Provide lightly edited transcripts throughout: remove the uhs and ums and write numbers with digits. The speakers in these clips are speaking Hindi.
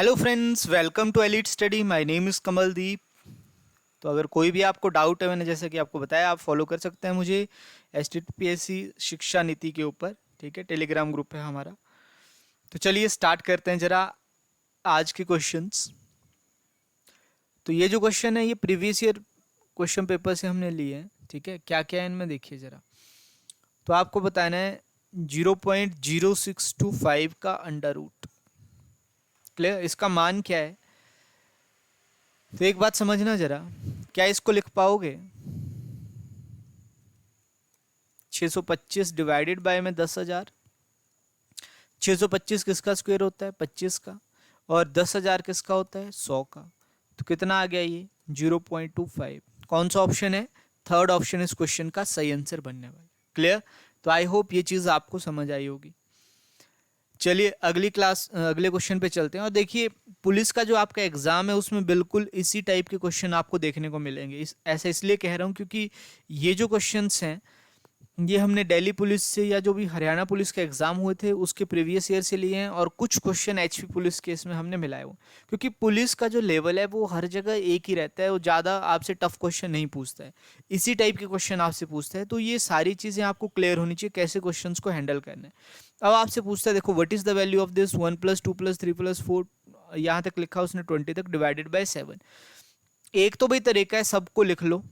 Hello friends, welcome to elite study. My name is Kamaldeep. तो अगर कोई भी आपको डाउट है, मैंने जैसे कि आपको बताया, आप फॉलो कर सकते हैं मुझे HTTPSC शिक्षा नीति के ऊपर। ठीक है, टेलीग्राम ग्रुप है हमारा। तो चलिए स्टार्ट करते हैं जरा आज के क्वेश्चंस। तो ये जो क्वेश्चन है ये प्रीवियस ईयर क्वेश्चन पेपर से हमने लिए हैं। ठीक है, क्या क्या है इनमें देखिए ज़रा। तो आपको बताना है 0.0625 का अंडर रूट। क्लियर, इसका मान क्या है। तो एक बात समझना जरा, क्या इसको लिख पाओगे? 625 डिवाइडेड बाय में 10,000। 625 किसका स्क्वायर होता है? 25 का। और 10,000 किसका होता है? 100 का। तो कितना आ गया ये? 0.25। कौन सा ऑप्शन है? थर्ड ऑप्शन इस क्वेश्चन का सही आंसर बनने वाला। क्लियर। तो आई होप ये चीज़ आपको समझ आई होगी। चलिए अगले क्वेश्चन पे चलते हैं। और देखिए, पुलिस का जो आपका एग्जाम है उसमें बिल्कुल इसी टाइप के क्वेश्चन आपको देखने को मिलेंगे। ऐसा इसलिए कह रहा हूँ क्योंकि ये जो क्वेश्चंस हैं ये हमने दिल्ली पुलिस से या जो भी हरियाणा पुलिस के एग्जाम हुए थे उसके प्रीवियस ईयर से लिए हैं, और कुछ क्वेश्चन HP पुलिस के इसमें हमने मिलाए हुए। क्योंकि पुलिस का जो लेवल है वो हर जगह एक ही रहता है, वो ज़्यादा आपसे टफ क्वेश्चन नहीं पूछता है, इसी टाइप के क्वेश्चन आपसे पूछता है। तो ये सारी चीज़ें आपको क्लियर होनी चाहिए कैसे क्वेश्चन को हैंडल करना है। अब आपसे पूछता है, देखो, what is the value of this 1+2+3+4, यहाँ तक लिखा उसने 20 तक, डिवाइडेड बाय 7। एक तो भाई तरीका है सबको लिख लो,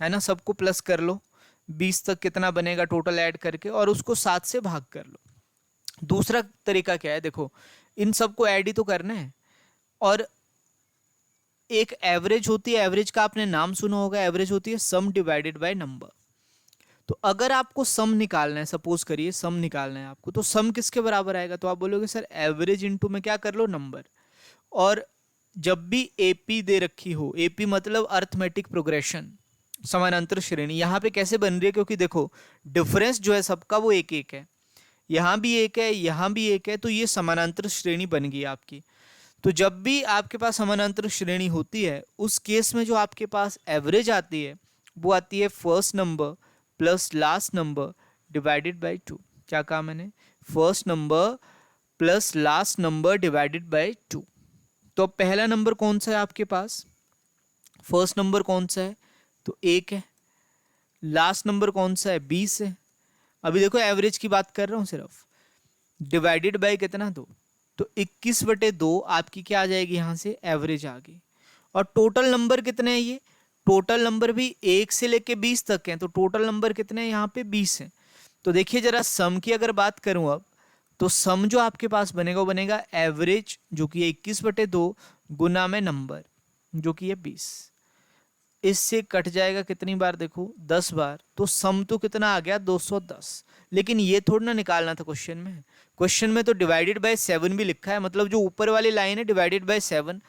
है ना, सबको प्लस कर लो, 20 तक कितना बनेगा टोटल ऐड करके, और उसको 7 से भाग कर लो। दूसरा तरीका क्या है, देखो, इन सबको ऐड ही तो करना है, और एक एवरेज होती है, एवरेज का आपने नाम सुना होगा, एवरेज होती है सम डिवाइडेड बाय नंबर। तो अगर आपको सम निकालना है, सपोज करिए सम निकालना है आपको, तो सम किसके बराबर आएगा? तो आप बोलोगे सर एवरेज इंटू में क्या कर लो, नंबर। और जब भी AP दे रखी हो, AP मतलब अर्थमेटिक प्रोग्रेशन, समानांतर श्रेणी, यहाँ पे कैसे बन रही है? क्योंकि देखो डिफरेंस जो है सबका वो एक एक है, यहाँ भी एक है, यहाँ भी एक है, तो ये समानांतर श्रेणी बन गई आपकी। तो जब भी आपके पास समानांतर श्रेणी होती है उस केस में जो आपके पास एवरेज आती है वो आती है first number plus last number divided by 2। क्या कहा मैंने? First number plus last number divided by 2। तो अब पहला नंबर कौन सा है आपके पास? फर्स्ट नंबर कौन सा है? तो 1 है। लास्ट नंबर कौन सा है? 20 है। अभी देखो एवरेज की बात कर रहा हूँ सिर्फ, डिवाइडेड बाय कितना? 2। तो 21/2 आपकी क्या आ जाएगी? यहाँ से एवरेज आ गई। और टोटल नंबर कितने हैं? ये टोटल नंबर भी 1 से लेके 20 तक हैं, तो टोटल नंबर कितने हैं? यहाँ पे 20 हैं। तो देखिए जरा सम की अगर बात करूँ अब, तो सम जो आपके पास बनेगा वो बनेगा एवरेज, जो कि है 21/2 गुना में नंबर जो कि है 20। इससे कट जाएगा कितनी बार? देखो 10 बार। तो सम तो कितना आ गया? 210। लेकिन ये थोड़ा ना निकालना था क्वेश्चन में। क्वेश्चन में तो डिवाइडेड बाय 7 भी लिखा है, मतलब जो ऊपर वाली लाइन है डिवाइडेड बाय 7।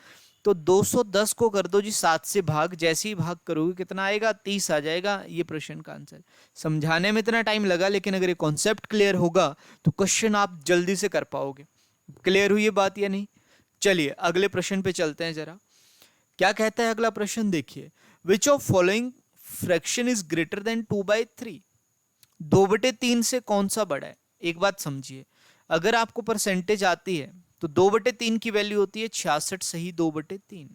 तो 210 को कर दो जी 7 से भाग, जैसे ही भाग करोगे कितना आएगा? 30 आ जाएगा। ये प्रश्न का आंसर। समझाने में इतना टाइम लगा, लेकिन अगर ये कॉन्सेप्ट क्लियर होगा तो क्वेश्चन आप जल्दी से कर पाओगे। क्लियर हुई ये बात या नहीं? चलिए अगले प्रश्न पे चलते हैं जरा। क्या कहता है अगला प्रश्न? देखिए, which of following fraction is greater than 2/3? 2/3 से कौन सा बड़ा है? एक बात समझिए, अगर आपको परसेंटेज आती है तो 2/3 की वैल्यू होती है 66 सही 2/3,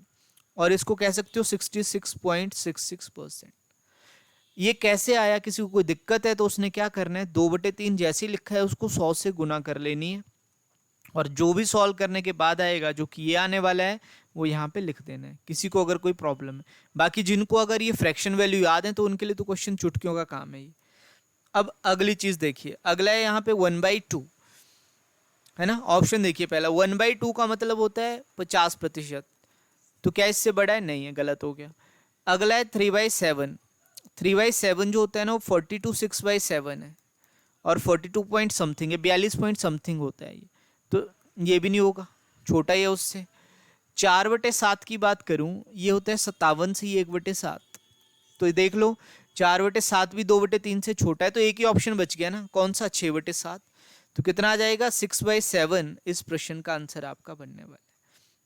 और इसको कह सकते हो 66.66%। ये कैसे आया? किसी को कोई दिक्कत है तो उसने क्या करना है, 2/3 जैसे ही लिखा है उसको 100 से गुना कर लेनी है, और जो भी सॉल्व करने के बाद आएगा जो कि ये आने वाला है वो यहाँ पे लिख देना है, किसी को अगर कोई प्रॉब्लम है। बाकी जिनको अगर ये फ्रैक्शन वैल्यू याद है तो उनके लिए तो क्वेश्चन चुटकियों का काम है ये। अब अगली चीज देखिए, अगला है यहाँ पे 1/2, है ना। ऑप्शन देखिए, पहला 1/2 का मतलब होता है 50%। तो क्या इससे बड़ा है? नहीं है, गलत हो गया। अगला है 3/7। 3/7 जो होता है ना वो 42/6/7 है, और 42 पॉइंट समथिंग है, 42 पॉइंट समथिंग होता है ये। तो ये भी नहीं होगा, छोटा ही है उससे। 4/7 की बात करूं, ये होता है 57 से ही 1/7। तो ये देख लो, 4/7 भी 2/3 से छोटा है, तो एक ही ऑप्शन बच गया ना, कौन सा? 6/7। तो कितना आ जाएगा? 6/7 इस प्रश्न का आंसर आपका बनने वाला है।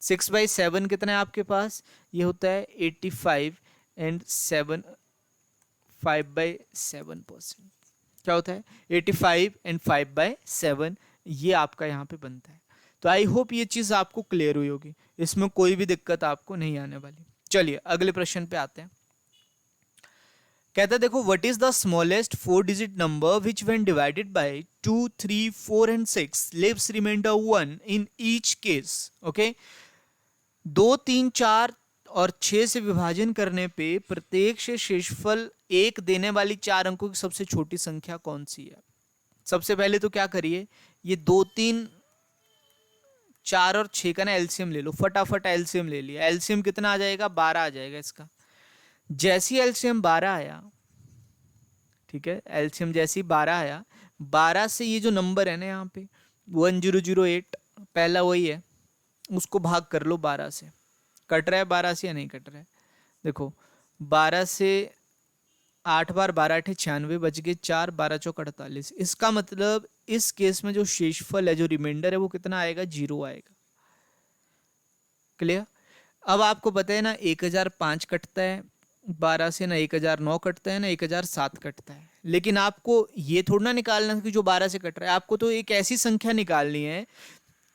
6/7 कितना है आपके पास? ये होता है 85 एंड 7 5/7%। क्या होता है? 85 एंड 5/7, ये आपका यहाँ पे बनता है। तो आई होप ये चीज़ आपको क्लियर हुई होगी, इसमें कोई भी दिक्कत आपको नहीं आने वाली। चलिए अगले प्रश्न पे आते हैं। कहता है देखो, what is the smallest 4 digit number which when divided by 2, 3, 4 and 6 leaves remainder 1 in each case. Okay, 2, 3, 4 और 6 से विभाजन करने पे प्रत्येक से शेषफल 1 देने वाली 4 अंकों की सबसे छोटी संख्या कौन सी है। सबसे पहले तो क्या करिए, ये 2, 3, 4 और 6 का ना एलसीएम ले लो, फटाफट एलसीएम ले लिया। एलसीएम कितना आ जाएगा, 12 आ जाएगा इसका। जैसी एलसीएम 12 आया, ठीक है, एलसीएम जैसी 12 आया, 12 से ये जो नंबर है ना यहाँ पे 1008, पहला वही है, उसको भाग कर लो 12 से। कट रहा है 12 से या नहीं कट रहा है, देखो 12 से 8 बार 12 8 96 बच गए 4, 12 चौक 48। इसका मतलब इस केस में जो शेषफल है, जो रिमाइंडर है, वो कितना आएगा, 0 आएगा। क्लियर। अब आपको पता है ना 1005 कटता है 12 से, ना 1009 कटता है, ना 1007 कटता है। लेकिन आपको ये थोड़ा ना निकालना कि जो 12 से कट रहा है, आपको तो एक ऐसी संख्या निकालनी है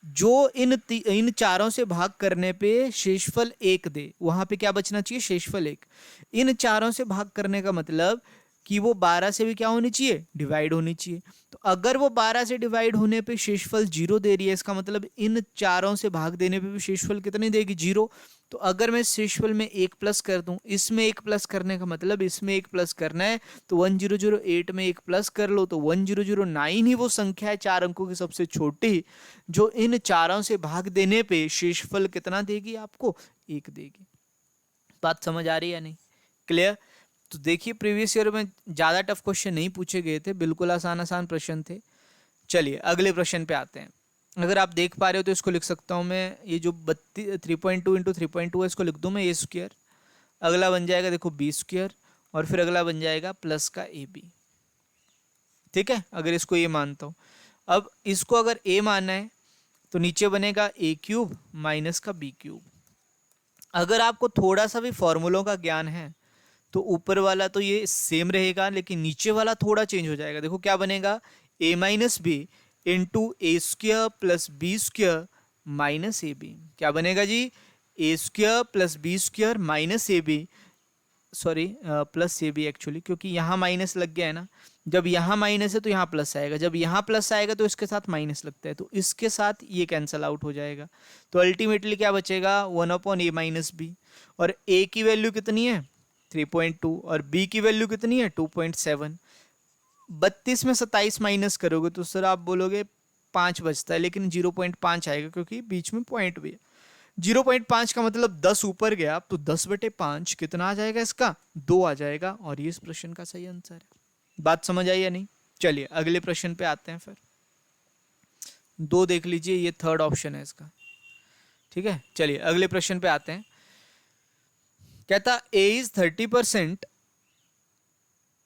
जो इन चारों से भाग करने पे शेषफल 1 दे। वहां पे क्या बचना चाहिए, शेषफल 1। इन चारों से भाग करने का मतलब कि वो 12 से भी क्या होनी चाहिए, डिवाइड होनी चाहिए। तो अगर वो 12 से डिवाइड होने पे शेषफल 0 दे रही है, इसका मतलब इन चारों से भाग देने पे भी शेषफल कितनी देगी, 0। तो अगर मैं शेषफल में 1 प्लस कर दूं, इसमें 1 प्लस करने का मतलब इसमें 1 प्लस करना है, तो 1008 में 1 प्लस कर लो तो 1009 ही वो संख्या है 4 अंकों की सबसे छोटी, जो इन चारों से भाग देने पे शेषफल कितना देगी, आपको 1 देगी। बात समझ आ रही है नहीं, क्लियर। तो देखिए प्रीवियस ईयर में ज़्यादा टफ क्वेश्चन नहीं पूछे गए थे, बिल्कुल आसान आसान प्रश्न थे। चलिए अगले प्रश्न पे आते हैं। अगर आप देख पा रहे हो तो इसको लिख सकता हूँ मैं, ये जो 3.2 इंटू 3.2 है, इसको लिख दूँ मैं ए स्क्वायर। अगला बन जाएगा देखो बी स्क्वायर, और फिर अगला बन जाएगा प्लस का ए बी। ठीक है, अगर इसको ए मानता हूँ। अब इसको अगर ए मानना है तो नीचे बनेगा ए क्यूब माइनस का बी क्यूब। अगर आपको थोड़ा सा भी फॉर्मूलों का ज्ञान है तो ऊपर वाला तो ये सेम रहेगा, लेकिन नीचे वाला थोड़ा चेंज हो जाएगा। देखो क्या बनेगा, A minus B into A square plus B square minus A B. क्या बनेगा जी, A square plus B square minus A B, sorry plus A B actually, क्योंकि यहाँ माइनस लग गया है ना। जब यहाँ माइनस है तो यहाँ प्लस आएगा, जब यहाँ प्लस आएगा तो इसके साथ माइनस लगता है, तो इसके साथ ये कैंसल आउट हो जाएगा। तो अल्टीमेटली क्या बचेगा, 1/a माइनस बी। और a की वैल्यू कितनी है, 3.2, और b की वैल्यू कितनी है, 2.7। 32 में 27 माइनस करोगे तो सर आप बोलोगे 5 बचता है, लेकिन 0.5 आएगा क्योंकि बीच में पॉइंट भी है। 0.5 का मतलब 10 ऊपर गया, तो 10/5 कितना आ जाएगा, इसका 2 आ जाएगा, और ये इस प्रश्न का सही आंसर है। बात समझ आई या नहीं। चलिए अगले प्रश्न पे आते हैं। फिर 2 देख लीजिए, ये थर्ड ऑप्शन है इसका। ठीक है, चलिए अगले प्रश्न पे आते हैं। कहता a is 30%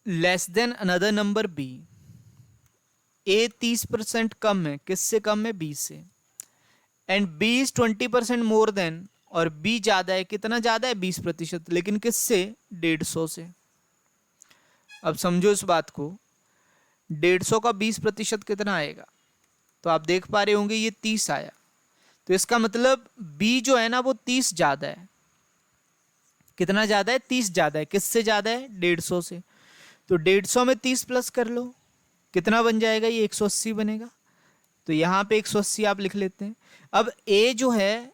less than another number b। a 30% कम है, किससे कम है, b से। And b is 20% more than, और b ज्यादा है, कितना ज्यादा है, 20%, लेकिन किससे, 150 से। अब समझो इस बात को, 150 का 20% कितना आएगा, तो आप देख पा रहे होंगे ये 30 आया, तो इसका मतलब b जो है ना वो 30 ज्यादा है। कितना ज्यादा है, 30 ज्यादा है, किससे ज्यादा है, 150 से। तो 150 में 30 प्लस कर लो, कितना बन जाएगा, ये 180 बनेगा। तो यहाँ पे 180 आप लिख लेते हैं। अब a जो है,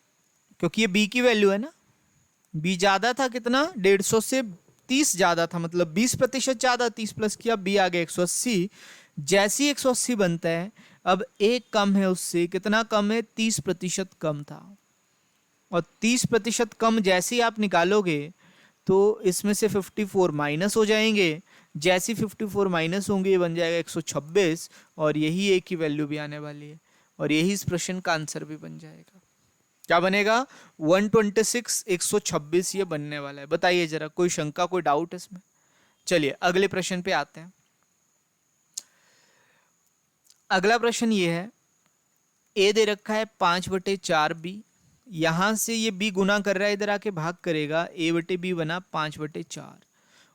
क्योंकि ये b की वैल्यू है ना, b ज्यादा था, कितना, 150 से 30 ज्यादा था, मतलब 20% ज्यादा, 30 प्लस किया, b आ गया 180। जैसी 180 बनता है, अब a कम है उससे, कितना कम है, 30% कम था। और 30% कम जैसे ही आप निकालोगे तो इसमें से 54 माइनस हो जाएंगे। जैसी 54 माइनस होंगे ये बन जाएगा 126, और यही a की वैल्यू भी आने वाली है, और यही इस प्रश्न का आंसर भी बन जाएगा। क्या बनेगा, 126, 126 ये बनने वाला है। बताइए जरा, कोई शंका, कोई डाउट इसमें। चलिए अगले प्रश्न पे आते हैं। अगला प्रश्न ये है, a दे रखा है 5/4b, यहां से ये b गुना कर रहा है, इधर आके भाग करेगा, a/b बना 5/4।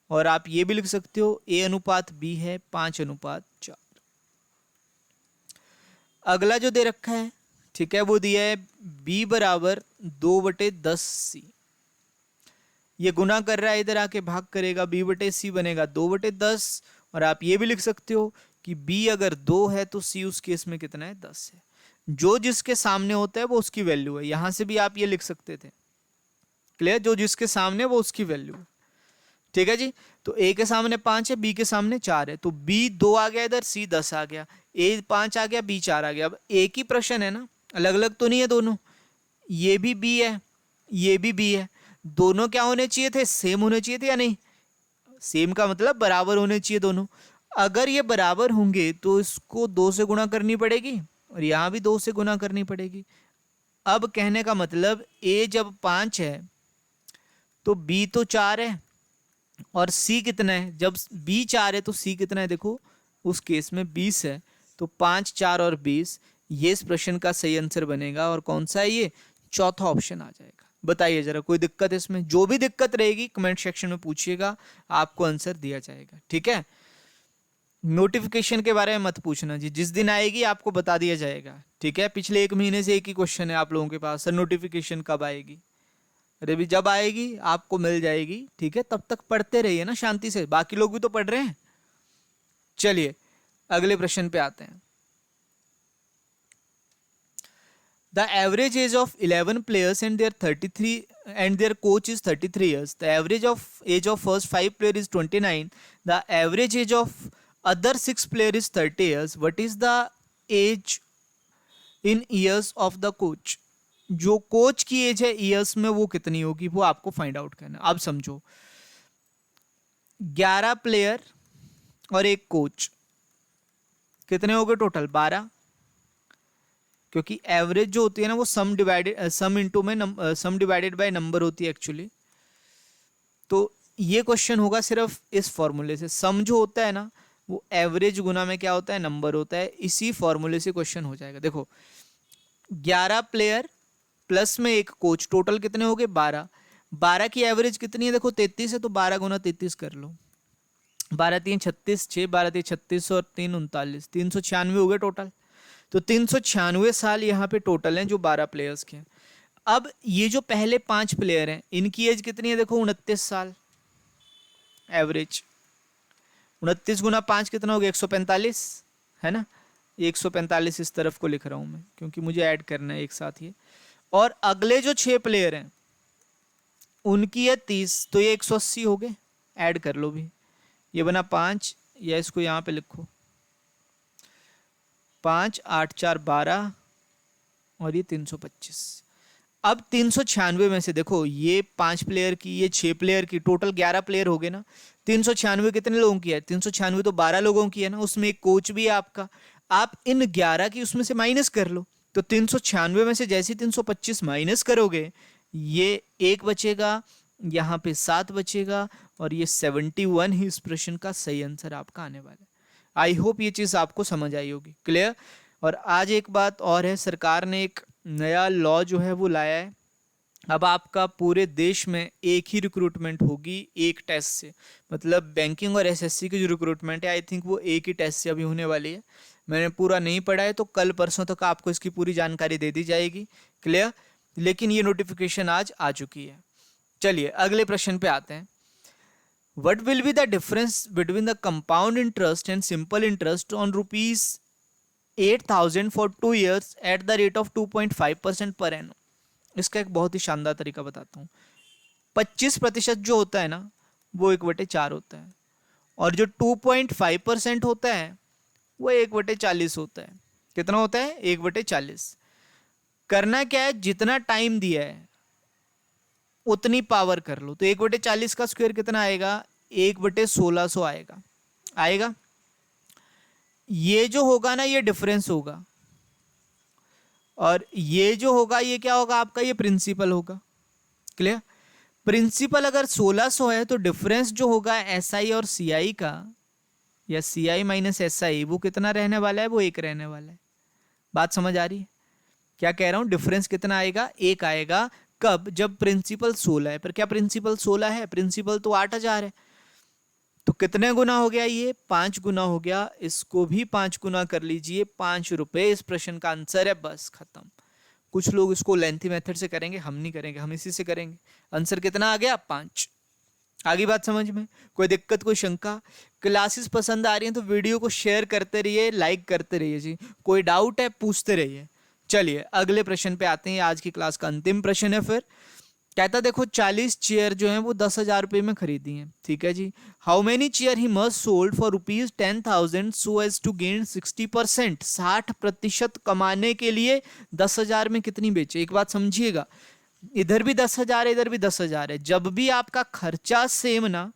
और आप ये भी लिख सकते हो a अनुपात b है 5/4। अगला जो दे रखा है, ठीक है, वो दिया है b बराबर 2/10c। ये गुना कर रहा है, इधर आके भाग करेगा, b/c बनेगा 2/10। और आप ये भी लिख सकते हो कि b अगर 2 है तो c उस केस में कितना है, 10 है। जो जिसके सामने होता है वो उसकी वैल्यू है। यहां से भी आप ये लिख सकते थे। क्लियर? जो जिसके सामने वो उसकी वैल्यू है। ठीक है जी। तो a के सामने 5 है, b के सामने 4 है, तो b 2 आ गया इधर, c 10 आ गया, a 5 आ गया, b 4 आ गया। अब एक ही प्रश्न है ना, अलग अलग तो नहीं है दोनों। ये भी b है, ये भी b है, दोनों क्या होने चाहिए थे, सेम होने चाहिए थे या नहीं? सेम का मतलब बराबर होने चाहिए दोनों। अगर ये बराबर होंगे तो इसको 2 से गुणा करनी पड़ेगी और यहां भी 2 से गुणा करनी पड़ेगी। अब कहने का मतलब a जब 5 है तो b तो 4 है और c कितना है, जब b 4 है तो c कितना है, देखो उस केस में 20 है। तो 5, 4 और 20, ये इस प्रश्न का सही आंसर बनेगा। और कौन सा है ये, चौथा ऑप्शन आ जाएगा। बताइए जरा, कोई दिक्कत है इसमें? जो भी दिक्कत रहेगी कमेंट सेक्शन में पूछिएगा, आपको आंसर दिया जाएगा। ठीक है, नोटिफिकेशन के बारे में मत पूछना जी, जिस दिन आएगी आपको बता दिया जाएगा। ठीक है, पिछले 1 महीने से एक ही क्वेश्चन है आप लोगों के पास, सर नोटिफिकेशन कब आएगी? अरे भी जब आएगी आपको मिल जाएगी। ठीक है, तब तक पढ़ते रहिए ना शांति से, बाकी लोग भी तो पढ़ रहे हैं। चलिए अगले प्रश्न पे आते हैं। The average age of 11 players and their coach is 33 years. The average age of first 5 player is 29. The average age of other 6 player is 30 years. What is the age in years of the coach? जो कोच की एज है ईयर्स में वो कितनी होगी, वो आपको फाइंड आउट करना। अब समझो, 11 प्लेयर और एक कोच, कितने हो गए टोटल, 12। क्योंकि एवरेज जो होती है ना वो सम डिवाइडेड बाय नंबर होती है एक्चुअली। तो ये क्वेश्चन होगा सिर्फ इस फॉर्मूले से। सम जो होता है ना वो एवरेज गुना में क्या होता है, नंबर होता है। इसी फॉर्मूले से क्वेश्चन हो जाएगा। देखो 11 प्लेयर प्लस में एक कोच, टोटल कितने हो गए, 12। 12 की एवरेज कितनी है, देखो 33 है, तो 12 गुना 33 कर लो। 12 3 36, 6 12 3 36 और 3 39, 396 हो गए टोटल। तो 396 साल यहाँ पे टोटल हैं जो 12 प्लेयर्स के हैं। अब ये जो पहले 5 प्लेयर हैं इनकी एज कितनी है, देखो 29 साल एवरेज। 29 गुना 5 कितना हो गया, 145 है ना। 145 इस तरफ को लिख रहा हूँ मैं क्योंकि मुझे ऐड करना है एक साथ ये। और अगले जो 6 प्लेयर हैं उनकी है 30, तो ये 180 हो गए, ऐड कर लो भी। ये बना 5, या इसको यहाँ पे लिखो 5 8 4 12 और ये 325। अब 396 में से देखो ये 5 प्लेयर की, ये 6 प्लेयर की, टोटल 11 प्लेयर हो गए ना। 396 कितने लोगों की है, 396 तो 12 लोगों की है ना, उसमें एक कोच भी है आपका। आप इन 11 की उसमें से माइनस कर लो। तो 396 में से जैसे 325 माइनस करोगे, ये 1 बचेगा, यहाँ पे 7 बचेगा और ये 71 ही इस प्रश्न का सही आंसर आपका आने वाला है। आई होप ये चीज़ आपको समझ आई होगी। क्लियर? और आज एक बात और है, सरकार ने एक नया लॉ जो है वो लाया है। अब आपका पूरे देश में एक ही रिक्रूटमेंट होगी एक टेस्ट से। मतलब बैंकिंग और एसएससी की जो रिक्रूटमेंट है आई थिंक वो एक ही टेस्ट से अभी होने वाली है। मैंने पूरा नहीं पढ़ा है तो कल परसों तक आपको इसकी पूरी जानकारी दे दी जाएगी। क्लियर? लेकिन ये नोटिफिकेशन आज आ चुकी है। चलिए अगले प्रश्न पे आते हैं। What will be the difference between the compound interest and simple interest on rupees 8,000 for 2 years at the rate of 2.5% per annum? इसका एक बहुत ही शानदार तरीका बताता हूँ। 25% जो होता है ना वो 1/4 होता है और जो 2.5% होता है वो 1/40 होता है। कितना होता है? 1/40। करना क्या है, जितना टाइम दिया है उतनी पावर कर लो। तो 1/40 का स्क्वायर कितना आएगा, 1/1600 आएगा। आएगा ये जो होगा ना ये डिफरेंस होगा और ये जो होगा ये क्या होगा आपका, ये प्रिंसिपल होगा। क्लियर? प्रिंसिपल अगर 1600 है तो डिफरेंस जो होगा एसआई और सीआई का, या सीआई माइनस एसआई, वो कितना रहने वाला है, वो 1 रहने वाला है। बात समझ आ रही है क्या कह रहा हूं? डिफरेंस कितना आएगा, 1 आएगा। कब? जब प्रिंसिपल 16 है। पर क्या प्रिंसिपल 16 है? प्रिंसिपल तो 8000 है। तो कितने गुना हो गया, ये 5 गुना हो गया। इसको भी 5 गुना कर लीजिए, 5 रुपए इस प्रश्न का आंसर है। बस खत्म। कुछ लोग इसको लेंथी मेथड से करेंगे, हम नहीं करेंगे, हम इसी से करेंगे। आंसर कितना आ गया? 5। आगे बात समझ में? कोई दिक्कत, कोई शंका? क्लासेस पसंद आ रही हैं तो वीडियो को शेयर करते रहिए, लाइक करते रहिए जी। कोई डाउट है पूछते रहिए। चलिए अगले प्रश्न पे आते हैं। आज की क्लास का अंतिम प्रश्न है फिर। कहता देखो 40 चेयर जो है वो 10,000 रुपये में खरीदी है, ठीक है जी। How many chair he must sold for ₹10,000 so as to gain 60%। 60% कमाने के लिए 10,000 में कितनी बेचे? एक बात समझिएगा, इधर भी 10,000 है, इधर भी 10,000 है। जब भी आपका खर्चा सेम ना,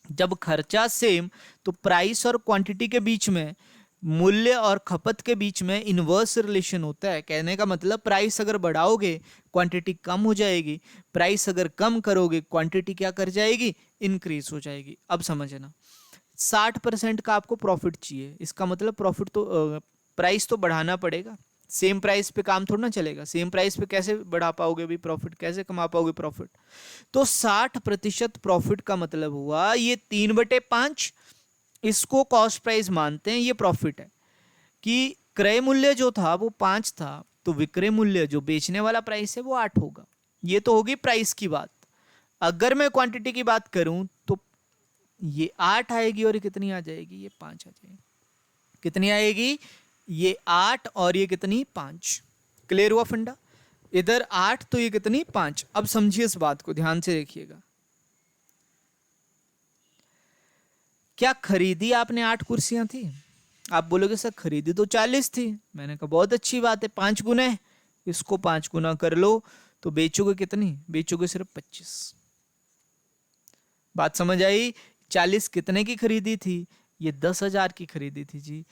जब खर्चा सेम तो प्राइस और क्वांटिटी के बीच में, मूल्य और खपत के बीच में इनवर्स रिलेशन होता है। कहने का मतलब प्राइस अगर बढ़ाओगे क्वांटिटी कम हो जाएगी, प्राइस अगर कम करोगे क्वांटिटी क्या कर जाएगी? इंक्रीज हो जाएगी। अब समझना, 60% का आपको प्रॉफिट चाहिए, इसका मतलब प्रॉफिट तो प्राइस तो बढ़ाना पड़ेगा। सेम प्राइस पे काम थोड़ा ना चलेगा। सेम प्राइस पे कैसे बढ़ा पाओगे भी प्रॉफिट, कैसे कमा पाओगे प्रॉफिट? तो 60% प्रॉफिट का मतलब हुआ ये 3/5, इसको कॉस्ट प्राइस मानते हैं, ये प्रॉफिट है। कि क्रय मूल्य जो था वो 5 था, तो विक्रय मूल्य जो बेचने वाला प्राइस है वो 8 होगा। ये तो होगी प्राइस की बात। अगर मैं क्वांटिटी की बात करूं तो ये 8 आएगी और ये कितनी आ जाएगी? ये 5 आ जाएगी। कितनी आएगी? ये 8 और ये कितनी? 5। क्लियर हुआ फंडा? इधर 8 तो ये कितनी? 5। अब समझिए इस बात को, ध्यान से देखिएगा। क्या खरीदी आपने 8 कुर्सियां थी? आप बोलोगे सर खरीदी तो 40 थी। मैंने कहा बहुत अच्छी बात है, 5 गुना है, इसको 5 गुना कर लो तो बेचोगे कितनी? बेचोगे सिर्फ 25। बात समझ आई? 40 कितने की खरीदी थी? ये 10,000 की खरीदी थी जी।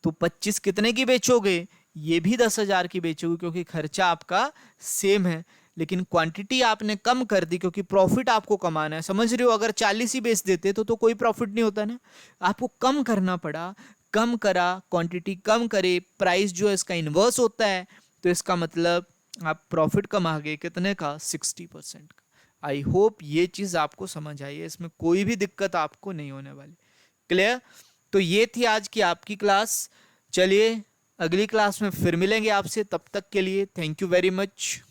तो 25 कितने की बेचोगे? ये भी 10,000 की बेचोगे, क्योंकि खर्चा आपका सेम है, लेकिन क्वांटिटी आपने कम कर दी क्योंकि प्रॉफिट आपको कमाना है। समझ रहे हो? अगर 40 ही बेच देते तो कोई प्रॉफिट नहीं होता ना, आपको कम करना पड़ा। कम करा, क्वांटिटी कम करे, प्राइस जो है इसका इन्वर्स होता है, तो इसका मतलब आप प्रॉफिट कमा गए कितने का? 60% का। आई होप ये चीज आपको समझ आई है, इसमें कोई भी दिक्कत आपको नहीं होने वाली। क्लियर? तो ये थी आज की आपकी क्लास। चलिए अगली क्लास में फिर मिलेंगे आपसे, तब तक के लिए थैंक यू वेरी मच।